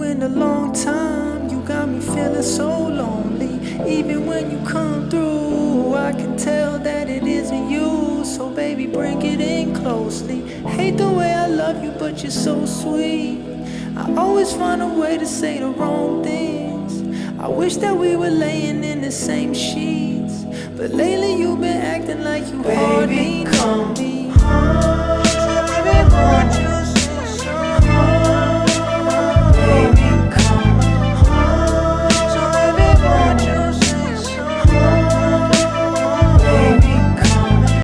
in a long time. You got me feeling so lonely. Even when you come through, I can tell that it isn't you. So baby, bring it in closely. Hate the way I love you, but you're so sweet. I always find a way to say the wrong things. I wish that we were laying in the same sheets, but lately you've been acting like you hardly know me.